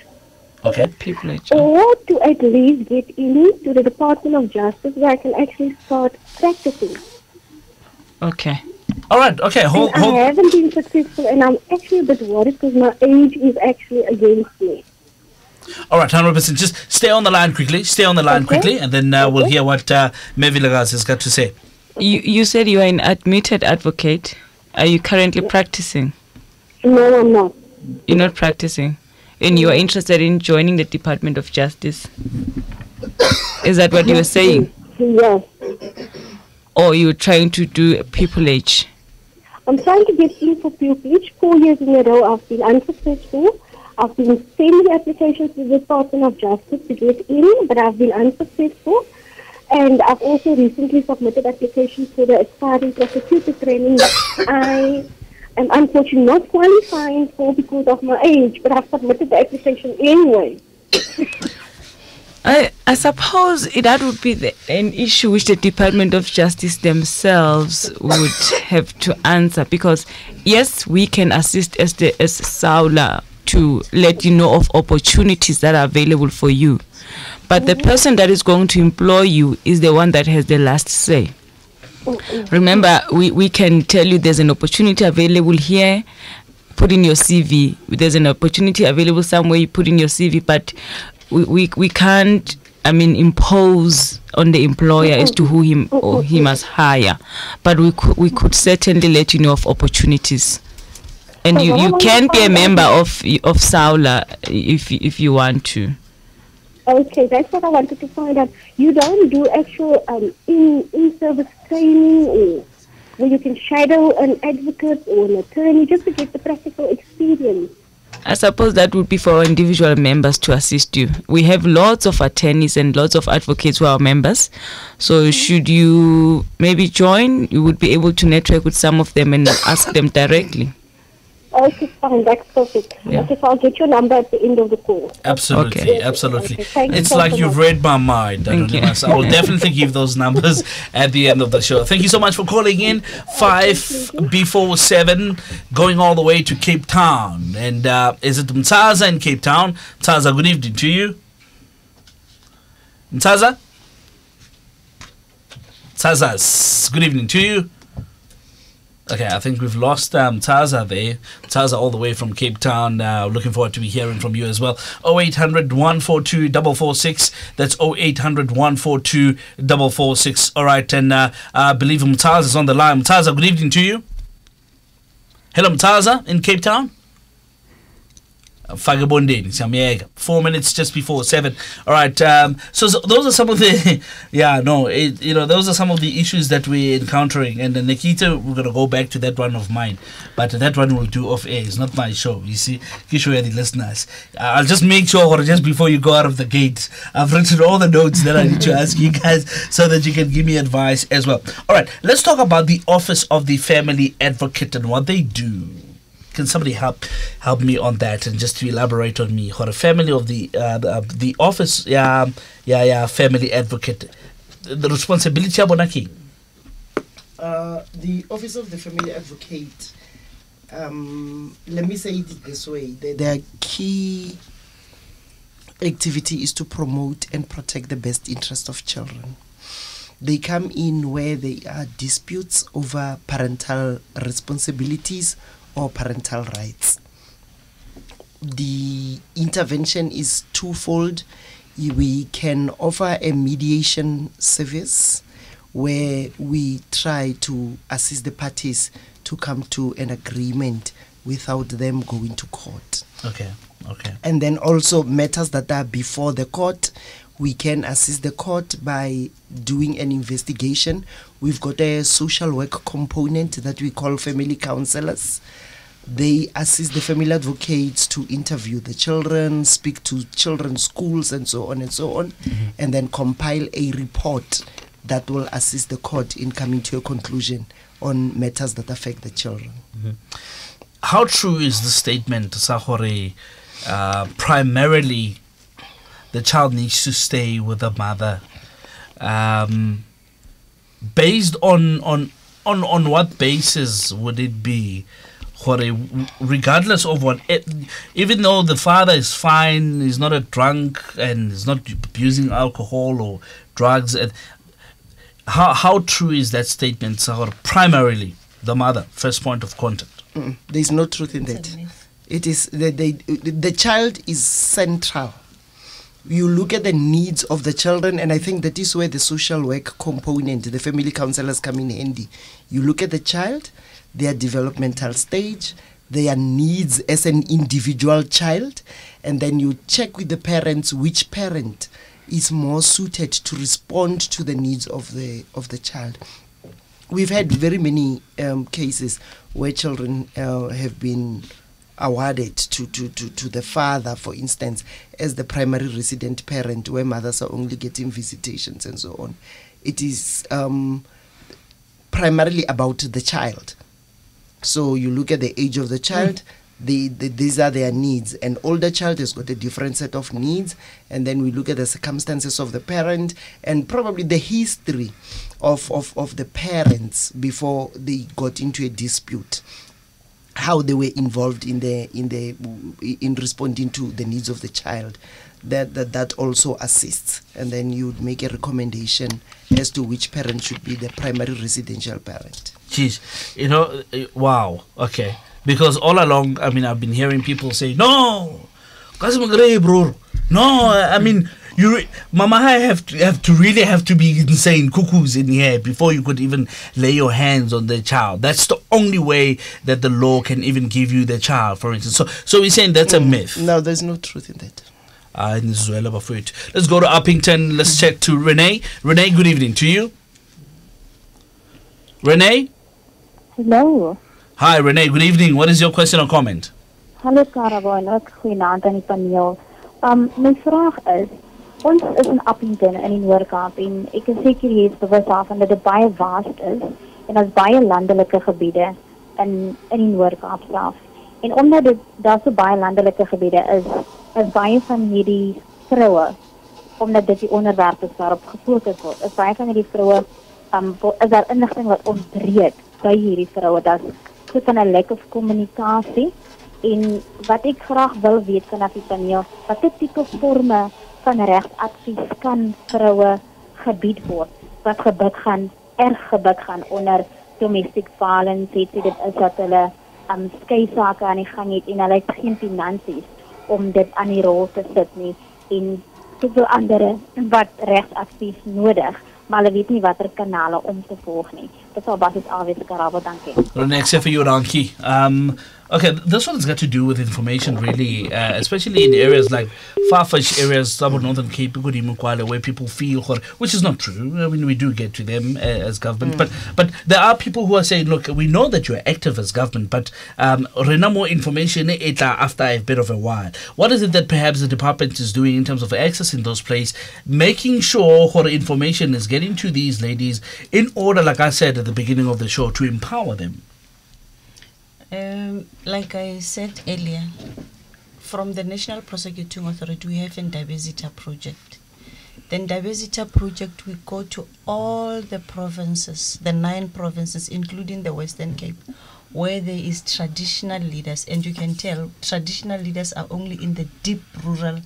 Okay. Pupillage. Or to at least get into the Department of Justice where I can actually start practicing. Okay. All right, okay. Hold. I haven't been successful and I'm actually a bit worried because my age is actually against me. All right, 100%. Just stay on the line quickly. And then we'll hear what Vilakazi has got to say. You said you are an admitted advocate. Are you currently practicing? No, I'm not. You're not practicing? And you are interested in joining the Department of Justice? Is that what you were saying? Yes. Or you're trying to do a pupillage? I'm trying to get in for pupillage. 4 years in a row I've been unsuccessful. I've been sending applications to the Department of Justice to get in, but I've been unsuccessful. And I've also recently submitted applications for the aspiring prosecutor training that I am unfortunately not qualifying for because of my age, but I've submitted the application anyway. I suppose that would be an issue which the Department of Justice themselves would have to answer, because yes, we can assist as SAWLA to let you know of opportunities that are available for you, but the person that is going to employ you is the one that has the last say. Remember, we can tell you there's an opportunity available here, put in your CV. There's an opportunity available somewhere, you put in your CV, but we can't, impose on the employer as to who him or he must hire. But we could certainly let you know of opportunities. And you can be a member of SAWLA if you want to. Okay, that's what I wanted to find out. You don't do actual in-service training or where you can shadow an advocate or an attorney just to get the practical experience? I suppose that would be for our individual members to assist you. We have lots of attorneys and lots of advocates who are members. So should you maybe join, you would be able to network with some of them and ask them directly. Okay, fine. That's perfect. Yeah. Okay, so I'll get your number at the end of the call. Absolutely, Okay. absolutely. Okay, thank you It's so like much. you've read my mind. Thank you. I will definitely give those numbers at the end of the show. Thank you so much for calling in. 5 before 7, going all the way to Cape Town. And is it Mtaza in Cape Town? Mtaza, good evening to you. Mtaza? Mtaza, good evening to you. Okay, I think we've lost Taza there. Taza all the way from Cape Town. Looking forward to be hearing from you as well. 0800 142 446. That's 0800 142 446. All right, and I believe Mtaza is on the line. Mtaza, good evening to you. Hello, Mtaza in Cape Town. 4 minutes just before 7. All right. So those are some of the, those are some of the issues that we're encountering. And Nikita, we're gonna go back to that one of mine, but that one will do off air. It's not my show. You see, Kishore, the listeners. I'll just make sure just before you go out of the gate, I've written all the notes that I need to ask you guys so that you can give me advice as well. All right. Let's talk about the Office of the Family Advocate and what they do. Can somebody help me on that and just to elaborate on me? What a family of the office, family advocate, the responsibility of Bonaki. The Office of the Family Advocate, let me say it this way, their key activity is to promote and protect the best interest of children. They come in where there are disputes over parental responsibilities or parental rights. The intervention is twofold. We can offer a mediation service where we try to assist the parties to come to an agreement without them going to court. Okay. And then also matters that are before the court, we can assist the court by doing an investigation. We've got a social work component that we call family counselors. They assist the family advocates to interview the children, speak to children's schools and so on, and then compile a report that will assist the court in coming to a conclusion on matters that affect the children. How true is the statement, Sahore, primarily the child needs to stay with the mother? Based on what basis would it be? Regardless of what, even though the father is fine, he's not a drunk and is not abusing alcohol or drugs, how true is that statement, Sahor? Primarily the mother, first point of contact. There's no truth in that. It is the child is central. You look at the needs of the children, and I think that is where the social work component, the family counselors come in handy. You look at the child, their developmental stage, their needs as an individual child, and then you check with the parents which parent is more suited to respond to the needs of the child. We've had very many cases where children have been awarded to the father, for instance, as the primary resident parent, where mothers are only getting visitations and so on. It is primarily about the child. So you look at the age of the child, these are their needs. An older child has got a different set of needs, and then we look at the circumstances of the parent and probably the history of the parents before they got into a dispute, how they were involved in responding to the needs of the child. That also assists, and then you'd make a recommendation as to which parent should be the primary residential parent. Jeez, wow, okay. Because all along, I mean, I've been hearing people say, no, bro. No, I mean, Mama, I have to be insane, cuckoos in here before you could even lay your hands on the child. That's the only way that the law can even give you the child, for instance. So we're saying that's a myth. No, there's no truth in that. Let's go to Uppington. Let's check to Renee. Renee, good evening to you. Renee? Hello. Hi, Renee. Good evening. What is your question or comment? Hallo Karabo en ook goeienaand aan die paneel. My vraag is, ons is in Appington in die Noord-Kaap en ek is seker jy is bewus daarvan dat dit baie vast is en daar's baie landelike gebiede in die Noord-Kaap self. En omdat daar so baie landelike gebiede is baie van hierdie vroue, omdat dit die onderwerp is waarop gefokus word, is baie van hierdie vroue, is daar inligting wat ontbreek by hierdie vroue. Dat is so van 'n lack of kommunikasie. En wat ek graag wil weet vanaf die paneel, watter tipe vorme van regsadvies kan vroue gebied word, wat erg gebuk gaan onder domestic violence, dit is dat hulle skei sake aan die gang het en hulle het geen finansies om dit aan die rol te sit nie, en soveel andere wat regsadvies nodig, maar hulle weet nie watter kanale om te volg nie. Dit sal basies alwees Karabo, dankie. Next for you, Ranki. Okay, this one's got to do with information, really, especially in areas like far-fetched areas, Southern Northern Cape, where people feel, which is not true. I mean, we do get to them as government, but there are people who are saying, look, we know that you're active as government, but more information after a bit of a while. What is it that perhaps the department is doing in terms of accessing those places, making sure information is getting to these ladies in order, like I said at the beginning of the show, to empower them? Like I said earlier, from the National Prosecuting Authority, we have a diversity project Then Diversity Project, we go to all the provinces, the 9 provinces, including the Western Cape, where there is traditional leaders, and you can tell traditional leaders are only in the deep rural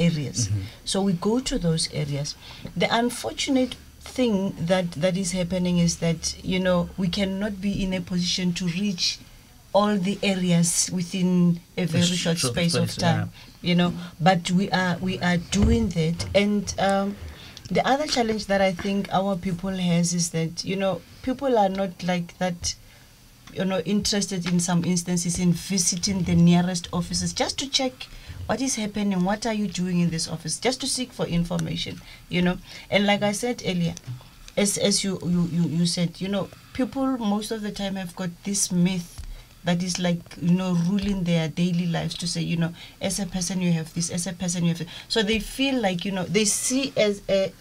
areas. So we go to those areas. The unfortunate thing that is happening is that, you know, we cannot be in a position to reach all the areas within a very short space of time, you know, but we are doing that. And the other challenge that I think our people has is that, you know, people are not like that, you know, interested in some instances in visiting the nearest offices just to check what is happening, what are you doing in this office, just to seek for information, you know. And like I said earlier, as you said, you know, people most of the time have got this myth that is like, you know, ruling their daily lives, to say, you know, as a person you have this, as a person you have this. So they feel like, you know, they see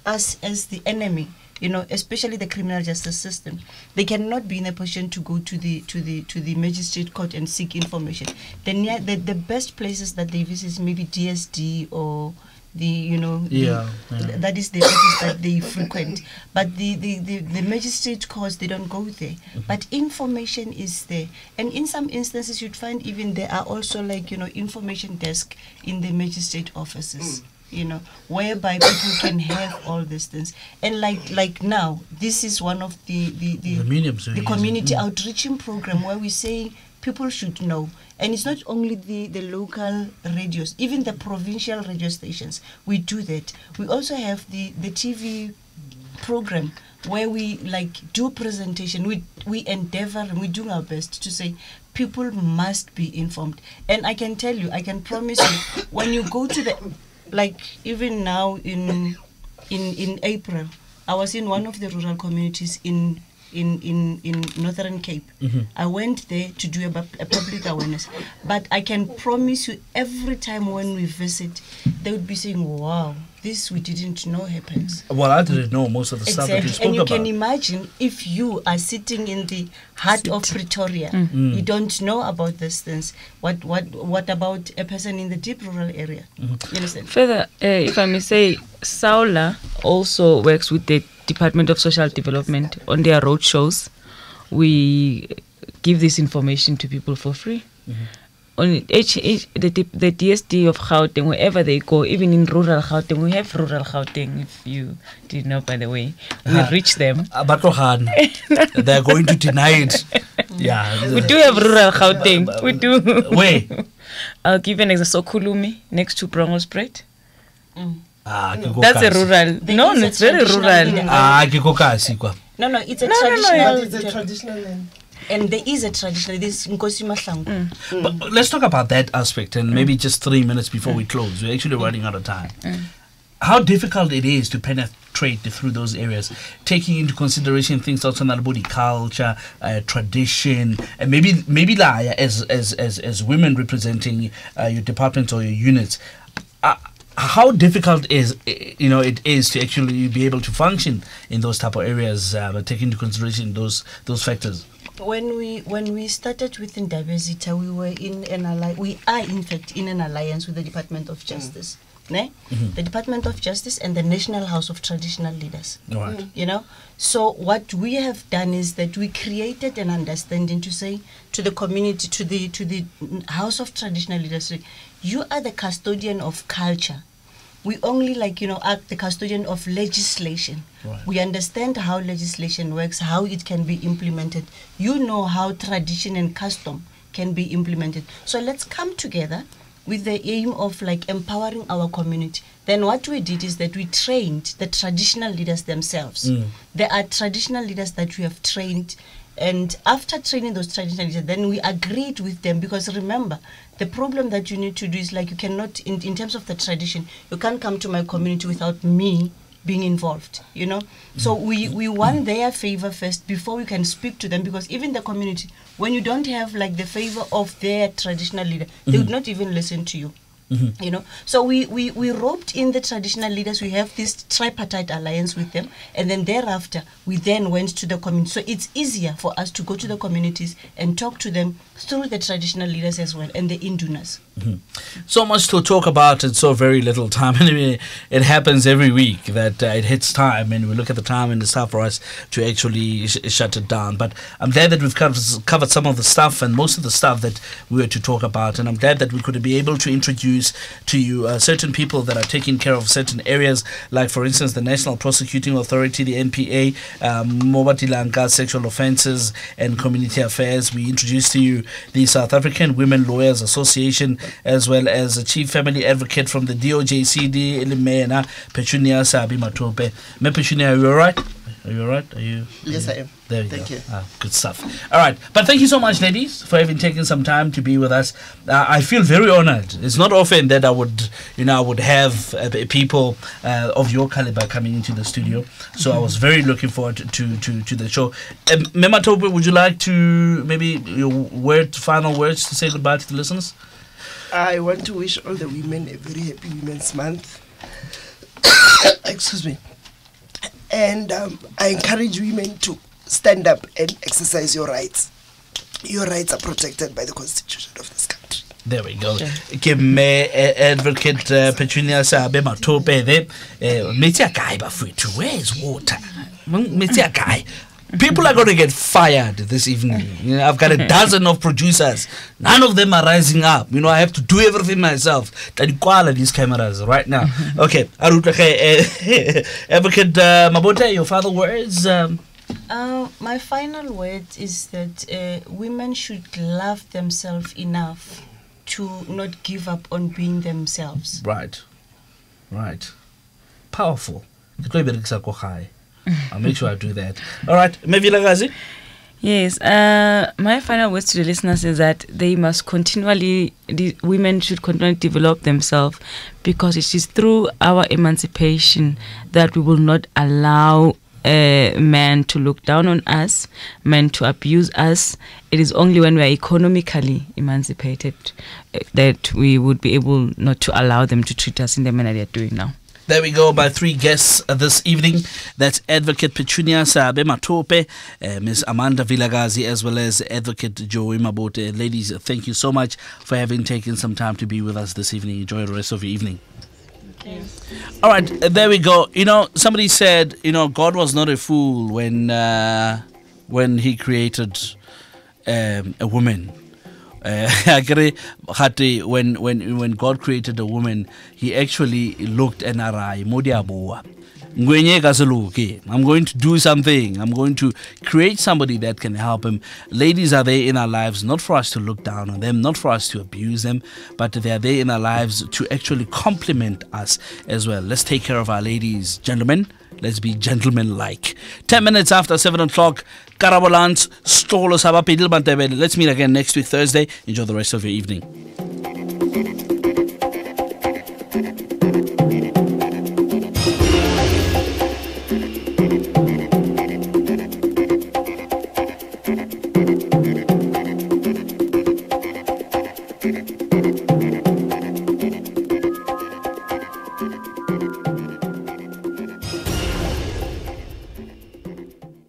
us as the enemy, you know, especially the criminal justice system. They cannot be in a position to go to the magistrate court and seek information. The best places that they visit is maybe DSD or the, you know, that is the office that they frequent. But the magistrate courts, they don't go there. But information is there. And in some instances, you'd find even there are also, like, you know, information desk in the magistrate offices, you know, whereby people can have all these things. And like now, this is one of the community outreaching program where we say people should know. And it's not only the local radios, even the provincial radio stations, we do that. We also have the TV program where we like do presentation. We endeavor and we do our best to say people must be informed. And I can tell you, I can promise you, when you go to the, like even now in April, I was in one of the rural communities in Northern Cape. I went there to do a public awareness. But I can promise you, every time when we visit, they would be saying, wow, this we didn't know happens. Well, I didn't know most of the stuff that you spoke about. And you can imagine if you are sitting in the heart of Pretoria, you don't know about these things. What about a person in the deep rural area? You understand? Further, if I may say, SAWLA also works with the Department of Social Development on their road shows. We give this information to people for free. On the DSD of Gauteng, wherever they go, even in rural Gauteng, we have rural Gauteng, if you didn't know, by the way. We reach them. They're going to deny it. Yeah. We do have rural Gauteng. We do. Where? I'll give an example. Sokhulumi, next to Brongo Spread. That's a rural. No, it's very rural. No, it's a traditional. It's a traditional land. And there is a traditional. This Nkosi Mahlangu. But let's talk about that aspect, and maybe just 3 minutes before we close. We're actually running out of time. How difficult it is to penetrate through those areas, taking into consideration things outside the body, culture, tradition, and maybe as women representing your departments or your units. How difficult it is to actually be able to function in those type of areas, taking into consideration those factors? When we started within Diversity, we were in an alliance. We are in fact in an alliance with the Department of Justice, the Department of Justice and the National House of Traditional Leaders. Right. You know, so what we have done is that we created an understanding to say to the community, to the House of Traditional Leaders, you are the custodian of culture. We only act the custodian of legislation. Right. We understand how legislation works, how it can be implemented. You know how tradition and custom can be implemented. So let's come together with the aim of empowering our community. Then what we did is that we trained the traditional leaders themselves. There are traditional leaders that we have trained, and after training those traditional leaders, then we agreed with them, because remember, the problem that you need to do is you cannot, in terms of the tradition, you can't come to my community without me being involved, you know. So we won their favor first before we can speak to them, because even the community, when you don't have the favor of their traditional leader, they would not even listen to you. You know, so we roped in the traditional leaders. We have this tripartite alliance with them, and then thereafter we then went to the community. So it's easier for us to go to the communities and talk to them through the traditional leaders as well and the indunas. So much to talk about and so very little time. Anyway, it happens every week that it hits time, and we look at the time and it's time for us to actually shut it down. But I'm glad that we've covered some of the stuff and most of the stuff that we were to talk about, and I'm glad that we could be able to introduce to you certain people that are taking care of certain areas, like for instance the National Prosecuting Authority, the NPA, Mabote Sexual Offences and Community Affairs. We introduced to you the South African Women Lawyers Association, as well as a Chief Family Advocate from the DoJ&CD, Petunia Seabi-Mathope. Petunia, are you alright? Are you alright? Are you? Yes, I am. There you Thank go. you. Good stuff. All right. But thank you so much, ladies, for having taken some time to be with us. I feel very honored. It's not often that I would have people of your caliber coming into the studio. So I was very looking forward to the show. Mathope, would you like to maybe your final words to say goodbye to the listeners? I want to wish all the women a very happy Women's Month. Excuse me. And I encourage women to stand up and exercise your rights. Your rights are protected by the Constitution of this country. There we go. Give me Advocate Petunia Seabi-Mathope there. Where is water? People are going to get fired this evening. You know, I've got a dozen of producers. None of them are rising up. You know, I have to do everything myself. These cameras right now. Okay. Advocate Mabote, your final words? My final words is that women should love themselves enough to not give up on being themselves. Right. Powerful. I'll make sure I do that. All right, Vilakazi? Yes, my final words to the listeners is that they must women should continually develop themselves, because it is through our emancipation that we will not allow men to look down on us, men to abuse us. It is only when we are economically emancipated that we would be able not to allow them to treat us in the manner they are doing now. There we go, my three guests this evening. That's Advocate Petunia Seabi-Mathope, Ms. Amanda Vilakazi, as well as Advocate Joey Mabote. Ladies, thank you so much for having taken some time to be with us this evening. Enjoy the rest of your evening. All right, there we go. You know, somebody said, God was not a fool when he created a woman. When God created a woman, he actually looked and I'm going to do something. I'm going to create somebody that can help him. Ladies are there in our lives, not for us to look down on them, not for us to abuse them, but they are there in our lives to actually complement us as well. Let's take care of our ladies, gentlemen. Let's be gentlemen-like. 10 minutes after 7 o'clock, Karabolans, Stolo Sabapidil Bantebe. Let's meet again next week, Thursday. Enjoy the rest of your evening.